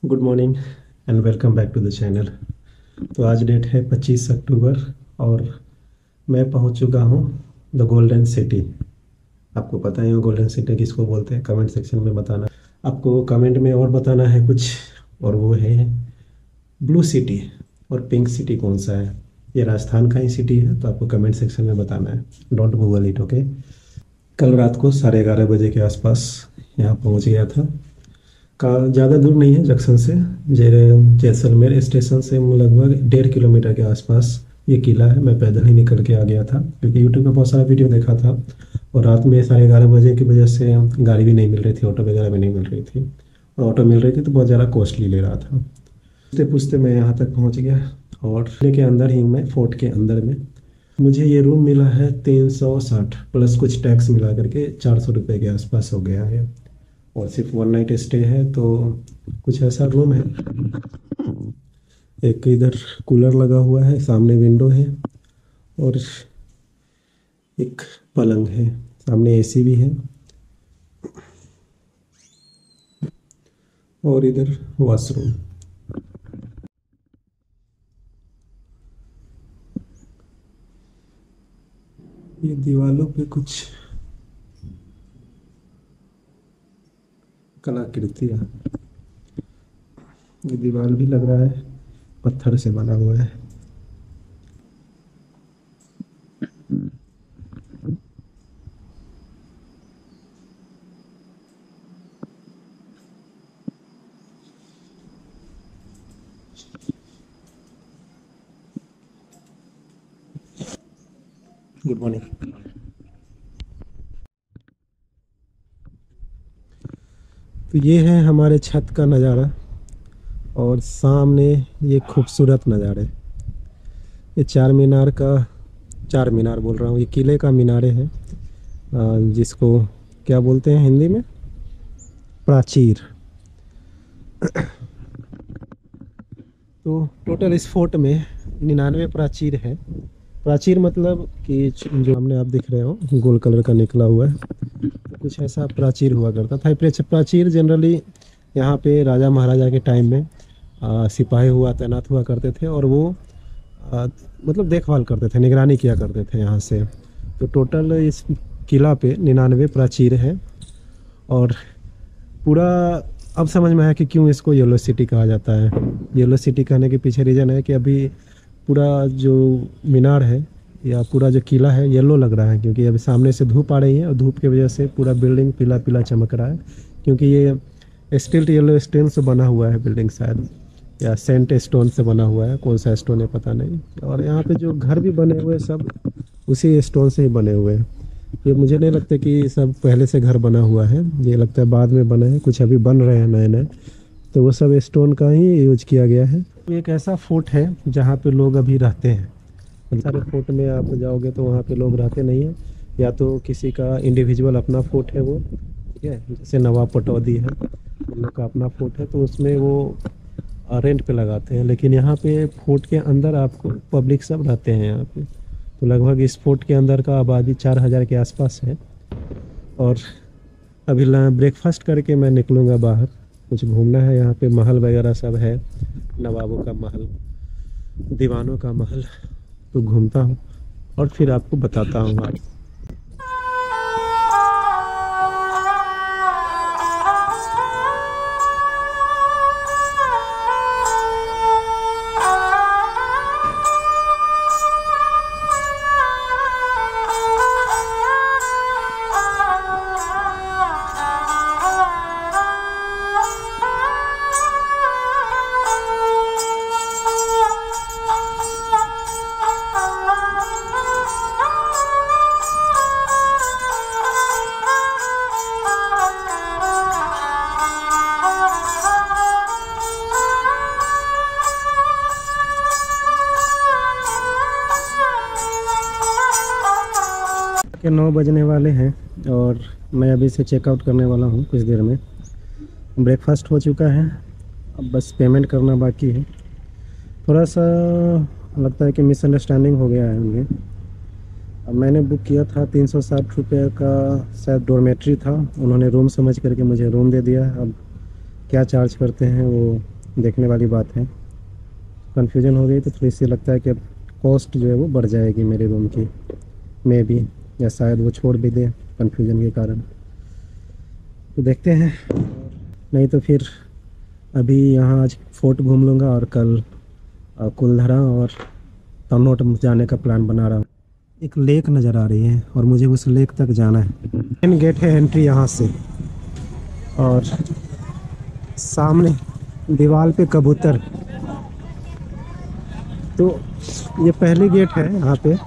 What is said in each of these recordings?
Good morning and welcome back to the channel. तो आज date है 25 अक्टूबर और मैं पहुंच चुका हूं द गोल्डन सिटी। आपको पता है गोल्डन सिटी किसको बोलते हैं, कमेंट सेक्शन में बताना। आपको कमेंट में और बताना है कुछ, और वो है ब्लू सिटी और पिंक सिटी कौन सा है। ये राजस्थान का ही सिटी है, तो आपको कमेंट सेक्शन में बताना है। Don't Google it, okay. कल रात को 11:30 बजे के आसपास यहाँ पहुँच गया था। का ज़्यादा दूर नहीं है जंक्शन से। जैसलमेर स्टेशन से लगभग 1.5 किलोमीटर के आसपास ये किला है। मैं पैदल ही निकल के आ गया था क्योंकि यूट्यूब पे बहुत सारा वीडियो देखा था, और रात में 11:30 बजे की वजह से गाड़ी भी नहीं मिल रही थी, ऑटो वगैरह भी नहीं मिल रही थी, और ऑटो मिल रही थी तो बहुत ज़्यादा कॉस्टली ले रहा था। पूछते पूछते मैं यहाँ तक पहुँच गया, और किले के अंदर ही मैं, फोर्ट के अंदर में। मुझे ये रूम मिला है 360 प्लस कुछ टैक्स मिला करके 400 रुपये के आसपास हो गया है, और सिर्फ वन नाइट स्टे है। तो कुछ ऐसा रूम है। एक इधर कूलर लगा हुआ है, सामने विंडो है, और एक पलंग है, सामने एसी भी है, और इधर वॉशरूम। ये दीवारों पे कुछ कलाकृतियाँ। ये दीवार भी लग रहा है पत्थर से बना हुआ है। Good morning. तो ये है हमारे छत का नज़ारा, और सामने ये खूबसूरत नज़ारे। ये चार मीनार का, चार मीनार बोल रहा हूँ, ये किले का मीनारे है, जिसको क्या बोलते हैं हिंदी में, प्राचीर। तो टोटल इस फोर्ट में 99 प्राचीर है। प्राचीर मतलब कि जो हमने आप दिख रहे हो गोल कलर का निकला हुआ है, तो कुछ ऐसा प्राचीर हुआ करता था। प्राचीर जनरली यहाँ पे राजा महाराजा के टाइम में सिपाही हुआ तैनात हुआ करते थे, और वो मतलब देखभाल करते थे, निगरानी किया करते थे यहाँ से। तो टोटल इस किला पे 99 प्राचीर है। और पूरा अब समझ में आया कि क्यों इसको येलो सिटी कहा जाता है। येलो सिटी कहने के पीछे रीज़न है कि अभी पूरा जो मीनार है या पूरा जो किला है येलो लग रहा है, क्योंकि अभी सामने से धूप आ रही है, और धूप की वजह से पूरा बिल्डिंग पीला पीला चमक रहा है, क्योंकि ये स्टिल्ट येलो स्टोन से बना हुआ है बिल्डिंग, शायद, या सेंट स्टोन से बना हुआ है, कौन सा स्टोन है पता नहीं। और यहाँ पे जो घर भी बने हुए सब उसी स्टोन से ही बने हुए हैं। ये मुझे नहीं लगता कि सब पहले से घर बना हुआ है, ये लगता है बाद में बने हैं, कुछ अभी बन रहे हैं नए नए, तो वो सब स्टोन का ही यूज किया गया है। एक ऐसा फोर्ट है जहाँ पे लोग अभी रहते हैं। सारे फोर्ट में आप जाओगे तो वहाँ पे लोग रहते नहीं हैं, या तो किसी का इंडिविजुअल अपना फोर्ट है वो, ठीक है, जैसे नवाब पटौदी है, उन लोग का अपना फोर्ट है, तो उसमें वो रेंट पे लगाते हैं। लेकिन यहाँ पे फोर्ट के अंदर आपको पब्लिक सब रहते हैं यहाँ पे। तो लगभग इस फोर्ट के अंदर का आबादी 4000 के आसपास है। और अभी ब्रेकफास्ट करके मैं निकलूँगा बाहर, कुछ घूमना है। यहाँ पे महल वगैरह सब है, नवाबों का महल, दीवानों का महल, तो घूमता हूँ और फिर आपको बताता हूँ आज। के 9 बजने वाले हैं, और मैं अभी से चेकआउट करने वाला हूँ कुछ देर में। ब्रेकफास्ट हो चुका है, अब बस पेमेंट करना बाकी है। थोड़ा सा लगता है कि मिसअंडरस्टैंडिंग हो गया है उन्हें। अब मैंने बुक किया था 360 रुपये का, शायद डॉर्मेट्री था, उन्होंने रूम समझ करके मुझे रूम दे दिया। अब क्या चार्ज करते हैं वो देखने वाली बात है। कन्फ्यूजन हो गई तो थोड़ी सी लगता है कि अब कॉस्ट जो है वो बढ़ जाएगी मेरे रूम की, मे भी, या शायद वो छोड़ भी दे कन्फ्यूजन के कारण। तो देखते हैं, नहीं तो फिर अभी यहाँ आज फोर्ट घूम लूँगा और कल कुलधरा और तनोट जाने का प्लान बना रहा हूँ। एक लेक नज़र आ रही है और मुझे उस लेक तक जाना है। मेन गेट है एंट्री यहाँ से, और सामने दीवार पे कबूतर। तो ये पहली गेट है यहाँ पे।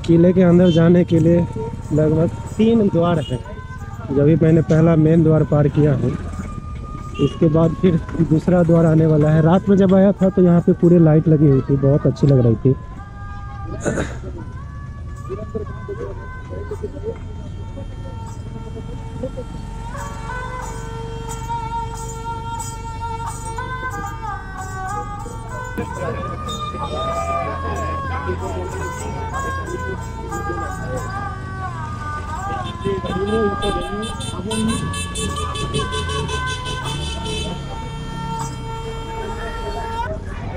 किले के अंदर जाने के लिए लगभग 3 द्वार हैं। जब भी मैंने पहला मेन द्वार पार किया है, इसके बाद फिर दूसरा द्वार आने वाला है। रात में जब आया था तो यहाँ पे पूरी लाइट लगी हुई थी, बहुत अच्छी लग रही थी।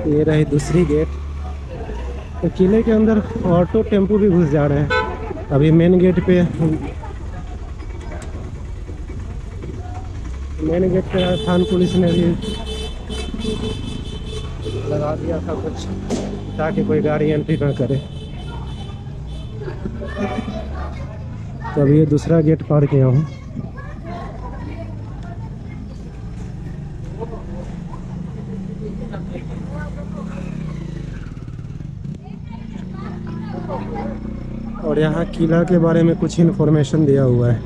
ये रही दूसरी गेट। तो किले के अंदर ऑटो टेम्पो भी घुस जा रहे हैं। अभी मेन गेट पे राजस्थान पुलिस ने भी लगा दिया था कुछ, ताकि कोई गाड़ी एंट्री ना करे। तो अभी ये दूसरा गेट पार किया हूँ। और यहाँ किला के बारे में कुछ इन्फॉर्मेशन दिया हुआ है।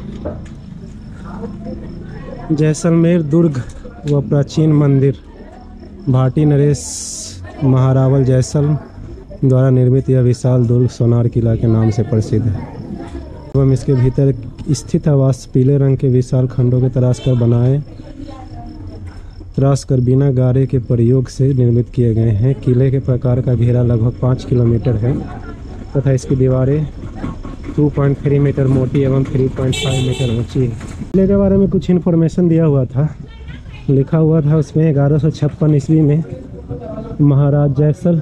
जैसलमेर दुर्ग व प्राचीन मंदिर भाटी नरेश महारावल जैसल द्वारा निर्मित यह विशाल दुर्ग सोनार किला के नाम से प्रसिद्ध है एवं इसके भीतर स्थित आवास पीले रंग के विशाल खंडों के तराश कर बिना गारे के प्रयोग से निर्मित किए गए हैं। किले के प्रकार का घेरा लगभग 5 किलोमीटर है तथा इसकी दीवारें 2.3 मीटर मोटी एवं 3.5 मीटर ऊंची है। किले के बारे में कुछ इन्फॉर्मेशन दिया हुआ था, लिखा हुआ था उसमें 1156 ईस्वी में महाराज जैसल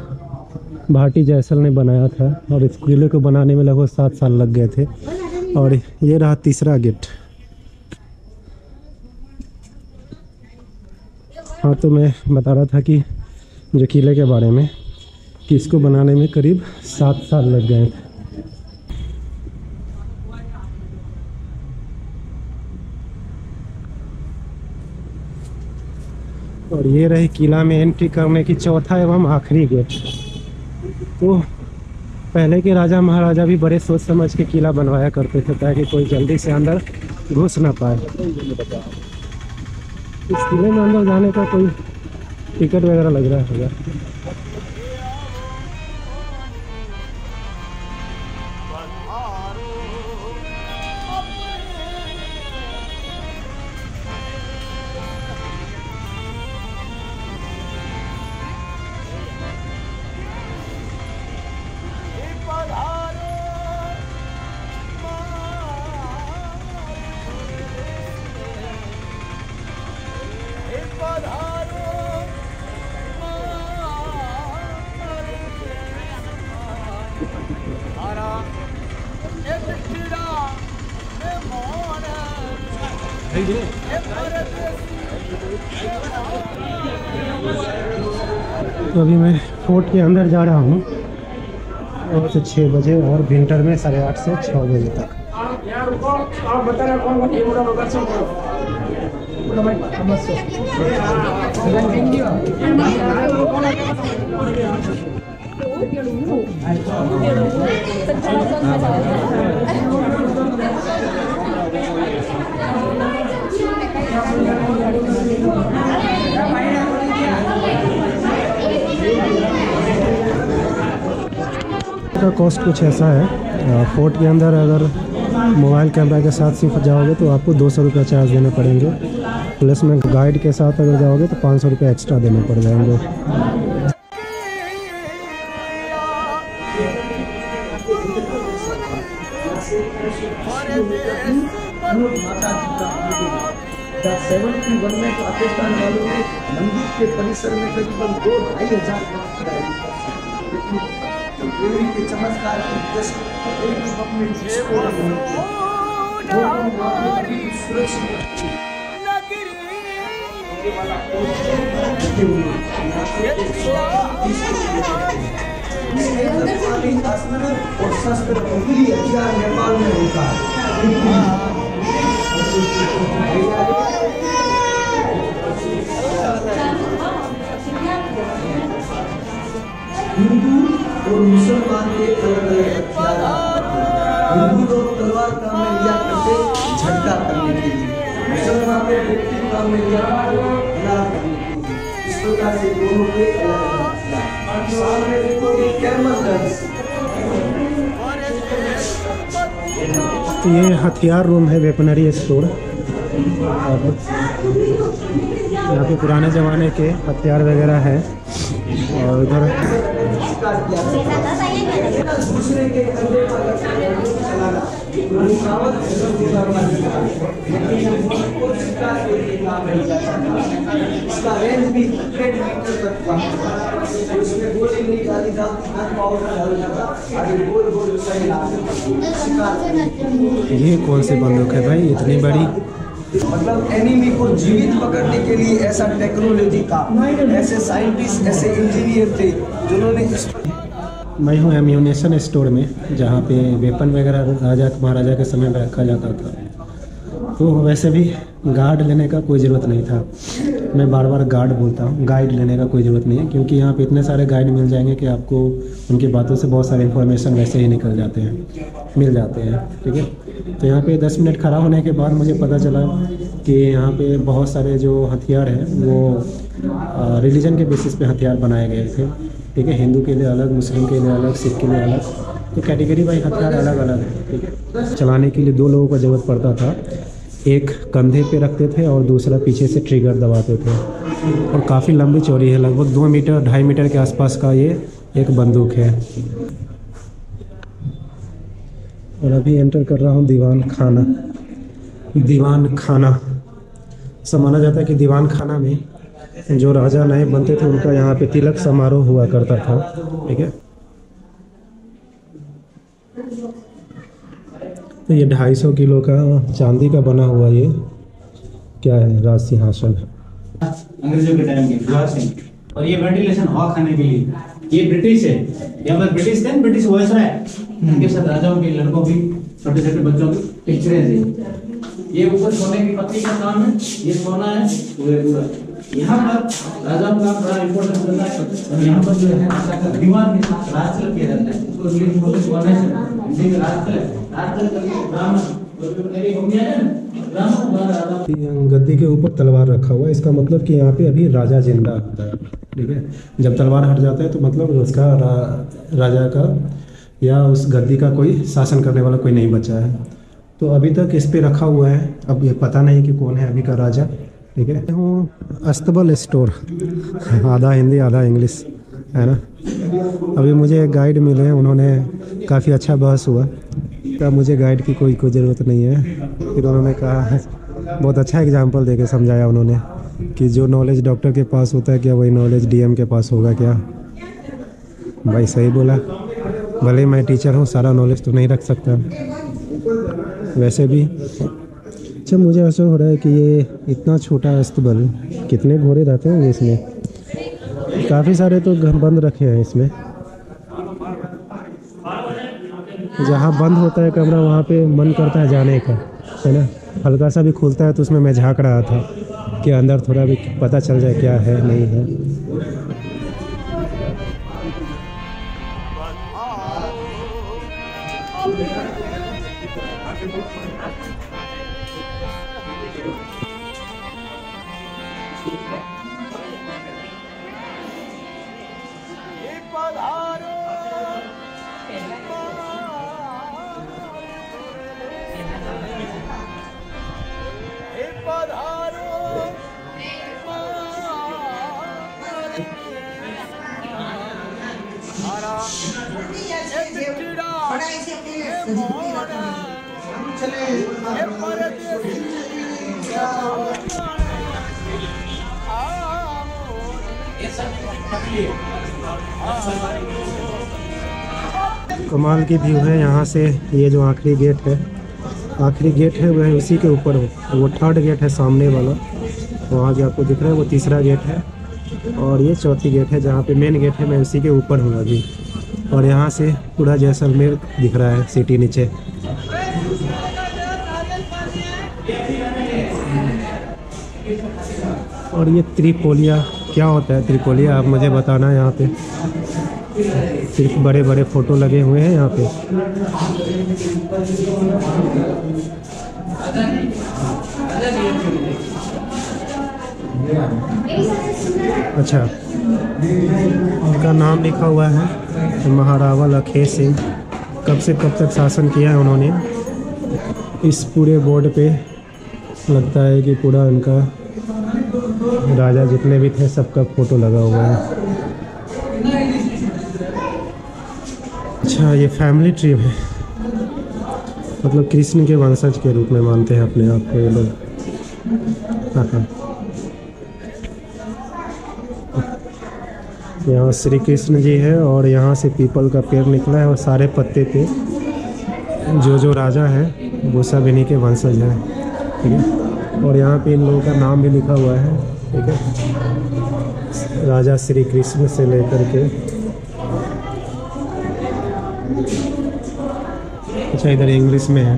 भाटी जैसल ने बनाया था और इस किले को बनाने में लगभग 7 साल लग गए थे। और ये रहा तीसरा गेट। हाँ, तो मैं बता रहा था कि जो किले के बारे में कि इसको बनाने में करीब 7 साल लग गए थे। और ये रही किला में एंट्री करने की चौथा एवं आखिरी गेट। तो पहले के राजा महाराजा भी बड़े सोच समझ के किला बनवाया करते थे ताकि कोई जल्दी से अंदर घुस ना पाए। इस किले में अंदर जाने का कोई टिकट वगैरह लग रहा होगा। तो अभी मैं फोर्ट के अंदर जा रहा हूँ और से 6 बजे और विंटर में 8:30 से 6 बजे तक। का कॉस्ट कुछ ऐसा है, फोर्ट के अंदर अगर मोबाइल कैमरा के साथ सिर्फ जाओगे तो आपको 200 रुपये चार्ज देने पड़ेंगे, प्लस में गाइड के साथ अगर जाओगे तो 500 रुपये एक्स्ट्रा देने पड़ जाएंगे। में पाकिस्तान वालों ने मंदिर के परिसर में करीबन 2-2.5 हजार के चमत्कार और शस्त्र हथियार नेपाल में होता है। हिंदू और मुसलमान के अलग-अलग हथियार। हिंदू लोग तलवार काम में लिया करते झटका करने के लिए, मुसलमान लोग मुक्ति काम में लिया हथियार करने के लिए। इस प्रकार से दोनों के अलग-अलग हथियार। सामने देखोगे कैमल गन्स। तो ये हथियार रूम है, वेपनरी स्टोर। यहाँ पे पुराने ज़माने के हथियार वगैरह है। और उधर दूसरे के कंधे पर चलाना इसका रेंज भी 100 मीटर तक था। उसमें गोली नहीं डाली जाती, पाउडर डाला जाता, आगे गोल गोल सही शिकार। ये कौन सी बंदूक है भाई इतनी बड़ी? मतलब एनिमी को जीवित पकड़ने के लिए ऐसा टेक्नोलॉजी था, ऐसे साइंटिस्ट, ऐसे इंजीनियर थे जिन्होंने इस। मैं हूँ एम्यूनेशन स्टोर में, जहाँ पे वेपन वगैरह राजा महाराजा के समय में रखा जाता था। तो वैसे भी गार्ड लेने का कोई ज़रूरत नहीं था। मैं बार बार गार्ड बोलता हूँ, गाइड लेने का कोई ज़रूरत नहीं है, क्योंकि यहाँ पे इतने सारे गाइड मिल जाएंगे कि आपको उनकी बातों से बहुत सारे इन्फॉर्मेशन वैसे ही मिल जाते हैं। ठीक है, तो यहाँ पे 10 मिनट खड़ा होने के बाद मुझे पता चला कि यहाँ पे बहुत सारे जो हथियार हैं वो रिलीजन के बेसिस पे हथियार बनाए गए थे। ठीक है, हिंदू के लिए अलग, मुस्लिम के लिए अलग, सिख के लिए अलग, तो कैटेगरी वाइज हथियार अलग अलग है। ठीक है, चलाने के लिए 2 लोगों का ज़रूरत पड़ता था। एक कंधे पे रखते थे और दूसरा पीछे से ट्रिगर दबाते थे। और काफ़ी लंबी चौड़ी है, लगभग 2 मीटर 2.5 मीटर के आसपास का ये एक बंदूक है। और अभी एंटर कर रहा हूँ दीवान खाना। दीवान खाना सब माना जाता है कि दीवान खाना में जो राजा नए बनते थे उनका यहाँ पे तिलक समारोह हुआ करता था। ठीक है, तो ये 250 किलो का चांदी का बना हुआ ये क्या है, राज सिंहासन है। अंग्रेजों के टाइम की सिंह। और ये वेंटिलेशन हवा खाने के लिए, ये ब्रिटिश है। यहाँ पर ब्रिटिश थे, ब्रिटिश वायसराय उनके साथ राजाओं के लड़कों की, छोटे छोटे बच्चों की पिक्चरें थी। ये ऊपर सोने की पत्ती का काम है, ये सोना है पूरा। यहाँ पर राजाओं का बड़ा इम्पोर्टेंस होता है। और यहाँ पर जो है दीवान के साथ राजतल किया जाता है, इसको गद्दी के ऊपर तलवार रखा हुआ है। इसका मतलब कि यहाँ पे अभी राजा जिंदा होता है। ठीक है, जब तलवार हट जाता है तो मतलब उसका राजा का या उस गद्दी का कोई शासन करने वाला कोई नहीं बचा है। तो अभी तक इस पे रखा हुआ है। अब ये पता नहीं कि कौन है अभी का राजा। ठीक है, हूँ अस्तबल स्टोर, आधा हिंदी आधा इंग्लिश है ना। अभी मुझे एक गाइड मिले हैं, उन्होंने काफ़ी अच्छा बहस हुआ। तब मुझे गाइड की कोई ज़रूरत नहीं है। फिर उन्होंने कहा, बहुत अच्छा एग्जांपल देके समझाया उन्होंने कि जो नॉलेज डॉक्टर के पास होता है क्या वही नॉलेज डीएम के पास होगा क्या। भाई सही बोला, भले मैं टीचर हूँ सारा नॉलेज तो नहीं रख सकता। वैसे भी अच्छा मुझे ऐसा हो रहा है कि ये इतना छोटा अस्तबल, कितने घोड़े रहते होंगे इसमें? काफ़ी सारे तो बंद रखे हैं इसमें। जहाँ बंद होता है कमरा वहाँ पे मन करता है जाने का, है ना। हल्का सा भी खुलता है तो उसमें मैं झाँक रहा था। कि अंदर थोड़ा भी पता चल जाए क्या है नहीं है। कमाल की व्यू है यहाँ से। ये जो आखिरी गेट है वह उसी के ऊपर हो, वो थर्ड गेट है सामने वाला, वहाँ जो आपको दिख रहा है वो तीसरा गेट है, और ये चौथी गेट है जहाँ पे मेन गेट है, मैं उसी के ऊपर हूँ अभी। और यहाँ से पूरा जैसलमेर दिख रहा है सिटी नीचे। और ये त्रिपोलिया क्या होता है? त्रिपोलिया आप मुझे बताना। यहाँ पे सिर्फ बड़े बड़े फोटो लगे हुए हैं यहाँ पे। अच्छा, उनका नाम लिखा हुआ है महाराणा लखेत सिंह। कब से कब तक शासन किया है उन्होंने। इस पूरे बोर्ड पे लगता है कि पूरा उनका राजा जितने भी थे सबका फोटो लगा हुआ है। अच्छा, ये फैमिली ट्री है, मतलब कृष्ण के वंशज के रूप में मानते हैं अपने आप को ये लोग। हाँ, यहाँ श्री कृष्ण जी है और यहाँ से पीपल का पेड़ निकला है और सारे पत्ते पे जो राजा है वो सब इन्हीं के वंशज हैं, ठीक है। और यहाँ पे इन लोगों का नाम भी लिखा हुआ है, ठीक है, राजा श्री कृष्ण से लेकर के। अच्छा, इधर इंग्लिश में है।